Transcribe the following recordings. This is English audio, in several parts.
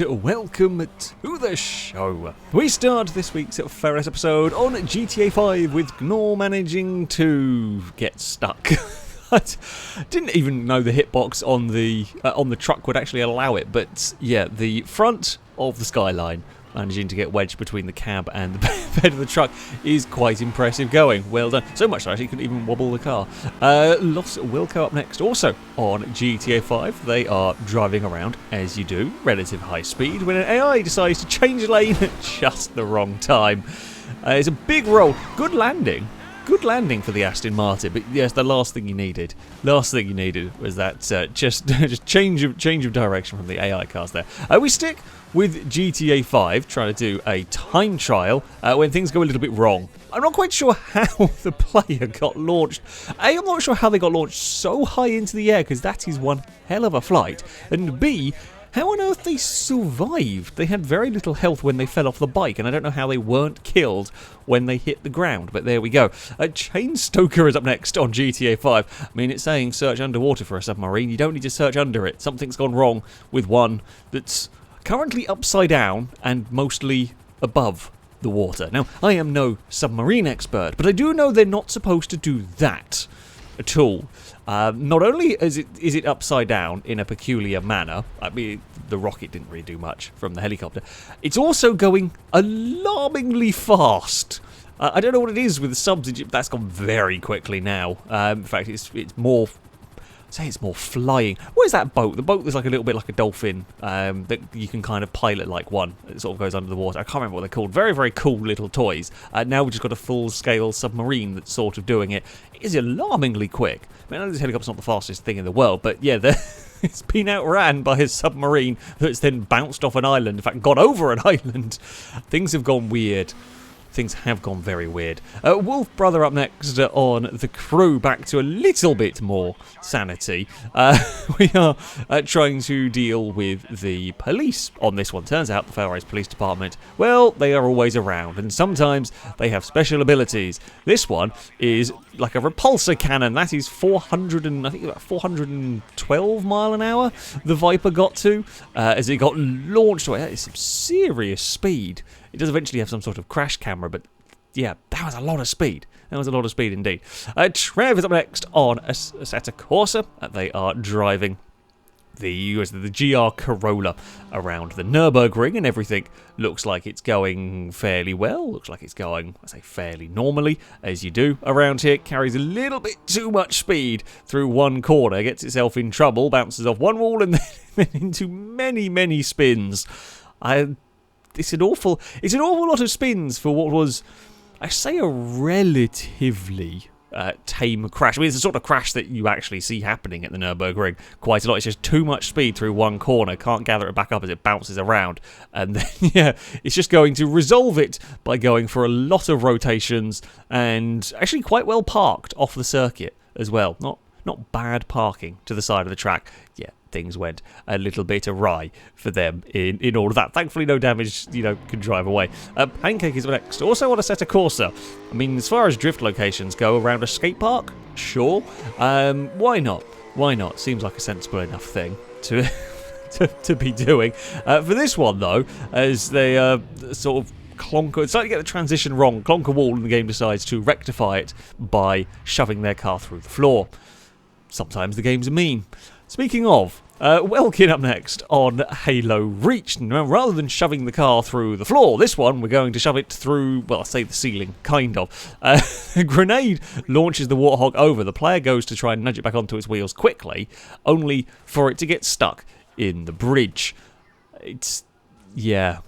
and welcome to the show. We start this week's FailRace episode on GTA 5 with Gnor managing to get stuck. I didn't even know the hitbox on the truck would actually allow it, but yeah, the front of the Skyline managing to get wedged between the cab and the bed of the truck is quite impressive going. Well done. So much so actually you couldn't even wobble the car. Los Wilco up next. Also on GTA 5, they are driving around, as you do, relative high speed, when an AI decides to change lane at just the wrong time. It's a big roll. Good landing. Good landing for the Aston Martin, but yes, the last thing you needed was that just change of direction from the AI cars there. We stick with GTA 5, trying to do a time trial when things go a little bit wrong. I'm not quite sure how the player got launched. A, I'm not sure how they got launched so high into the air, because that is one hell of a flight. And B, how on earth they survived? They had very little health when they fell off the bike, and I don't know how they weren't killed when they hit the ground, but there we go. Chain Stoker is up next on GTA 5. I mean, it's saying search underwater for a submarine. You don't need to search under it. Something's gone wrong with one that's currently upside down and mostly above the water. Now, I am no submarine expert, but I do know they're not supposed to do that at all. Not only is it upside down in a peculiar manner, I mean, the rocket didn't really do much from the helicopter, it's also going alarmingly fast. I don't know what it is with the subs, that's gone very quickly now. In fact, it's more, say it's more flying. What is that boat? The boat is like a little bit like a dolphin that you can kind of pilot like one. It sort of goes under the water. I can't remember what they're called. Very, very cool little toys. Now we've just got a full-scale submarine that's sort of doing it. It is alarmingly quick. I mean, I know this helicopter's not the fastest thing in the world, but yeah, it's been outran by a submarine that's then bounced off an island. In fact, gone over an island. Things have gone weird. Things have gone very weird. Wolf Brother up next on the crew, back to a little bit more sanity. We are trying to deal with the police on this one. Turns out the FailRace Police Department, well, they are always around, and sometimes they have special abilities. This one is like a repulsor cannon. That is 412 mile an hour the Viper got to as it got launched away. That is some serious speed. It does eventually have some sort of crash camera, but yeah, that was a lot of speed. That was a lot of speed indeed. Trev is up next on a Assetto Corsa. They are driving the GR Corolla around the Nürburgring, and everything looks like it's going fairly well. Looks like it's going, I say, fairly normally, as you do around here. Carries a little bit too much speed through one corner, gets itself in trouble, bounces off one wall, and then into many, many spins. It's an awful lot of spins for what was, I say, a relatively tame crash. I mean, it's the sort of crash that you actually see happening at the Nürburgring quite a lot. It's just too much speed through one corner, can't gather it back up as it bounces around, and then yeah, it's just going to resolve it by going for a lot of rotations and actually quite well parked off the circuit as well. Not bad parking to the side of the track. Yeah, things went a little bit awry for them in all of that. Thankfully, no damage, can drive away. Pancake is next. Also on a Assetto Corsa. I mean, as far as drift locations go, around a skate park, sure. Why not? Why not? Seems like a sensible enough thing to to be doing. For this one, though, as they sort of clonker, it's like to get the transition wrong. Clonker wall, and the game decides to rectify it by shoving their car through the floor. Sometimes the games are mean. Speaking of, Welkin up next on Halo Reach. Now, rather than shoving the car through the floor, this one we're going to shove it through, well, I say the ceiling, kind of. A grenade launches the Warthog over. The player goes to try and nudge it back onto its wheels quickly, only for it to get stuck in the bridge. Yeah,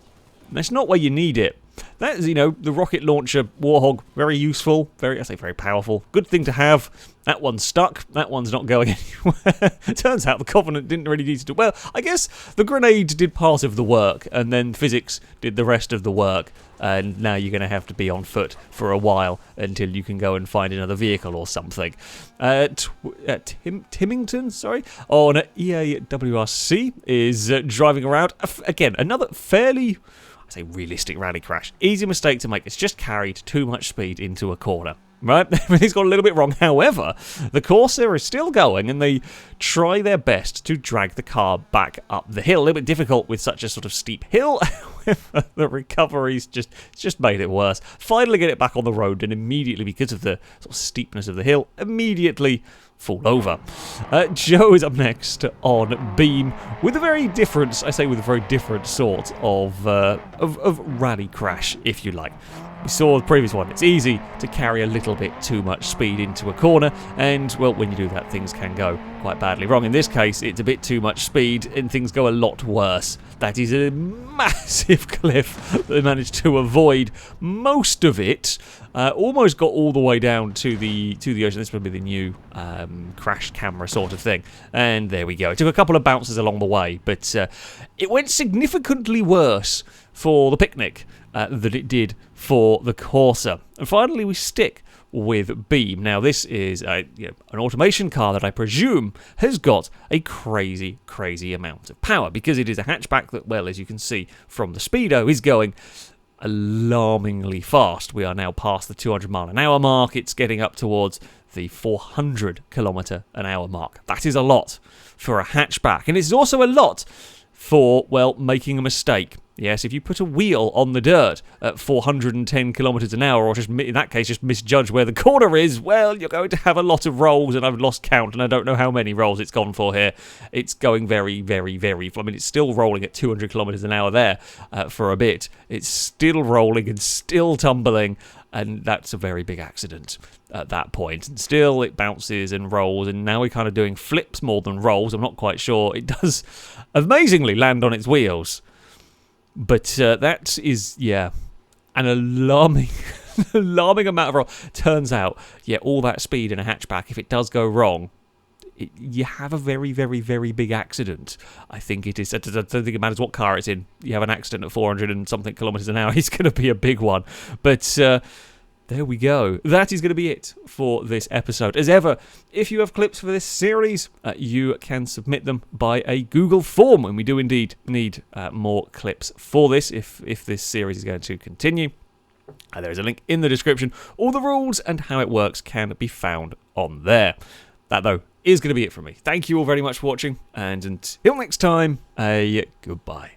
that's not where you need it. That is, the rocket launcher Warthog, very useful, very powerful. Good thing to have. That one's stuck. That one's not going anywhere. Turns out the Covenant didn't really need to do well. I guess the grenade did part of the work, and then physics did the rest of the work. And now you're going to have to be on foot for a while until you can go and find another vehicle or something. Timmington, on EAWRC is driving around. Again, another fairly, I say, realistic rally crash. Easy mistake to make. It's just carried too much speed into a corner. right? Everything's gone a little bit wrong. However, the Corsair is still going, and they try their best to drag the car back up the hill. A little bit difficult with such a sort of steep hill. The recovery's just made it worse. Finally get it back on the road, and immediately, because of the sort of steepness of the hill, immediately fall over. Joe is up next on beam with a very different, sort of rally crash, if you like. We saw the previous one. It's easy to carry a little bit too much speed into a corner, and, well, when you do that, things can go quite badly wrong. In this case, it's a bit too much speed, and things go a lot worse. That is a massive cliff. They managed to avoid most of it. Almost got all the way down to the ocean. This would be the new crash camera sort of thing. And there we go. It took a couple of bounces along the way, but it went significantly worse for the Picnic than it did for the Corsa. And finally, we stick with beam. Now, this is an automation car that I presume has got a crazy, crazy amount of power, because it is a hatchback that, well, as you can see from the speedo, is going alarmingly fast. We are now past the 200 mile an hour mark. It's getting up towards the 400 kilometre an hour mark. That is a lot for a hatchback, and it's also a lot for, well, making a mistake. Yes, if you put a wheel on the dirt at 410 kilometres an hour, or just in that case just misjudge where the corner is, well, you're going to have a lot of rolls, and I've lost count, and I don't know how many rolls it's gone for here. It's going very, very, very... I mean, it's still rolling at 200 kilometres an hour there for a bit. It's still rolling and still tumbling, and that's a very big accident at that point. And still, it bounces and rolls, and now we're kind of doing flips more than rolls. I'm not quite sure. It does amazingly land on its wheels. But that is, an alarming amount of roll. Turns out, all that speed in a hatchback, if it does go wrong, you have a very, very, very big accident. I think it is. I don't think it matters what car it's in. You have an accident at 400 and something kilometres an hour, it's going to be a big one. But there we go. That is going to be it for this episode. As ever, if you have clips for this series, you can submit them by a Google form, and we do indeed need more clips for this if this series is going to continue. There is a link in the description. All the rules and how it works can be found on there. That, though, is going to be it from me. Thank you all very much for watching, and until next time, goodbye.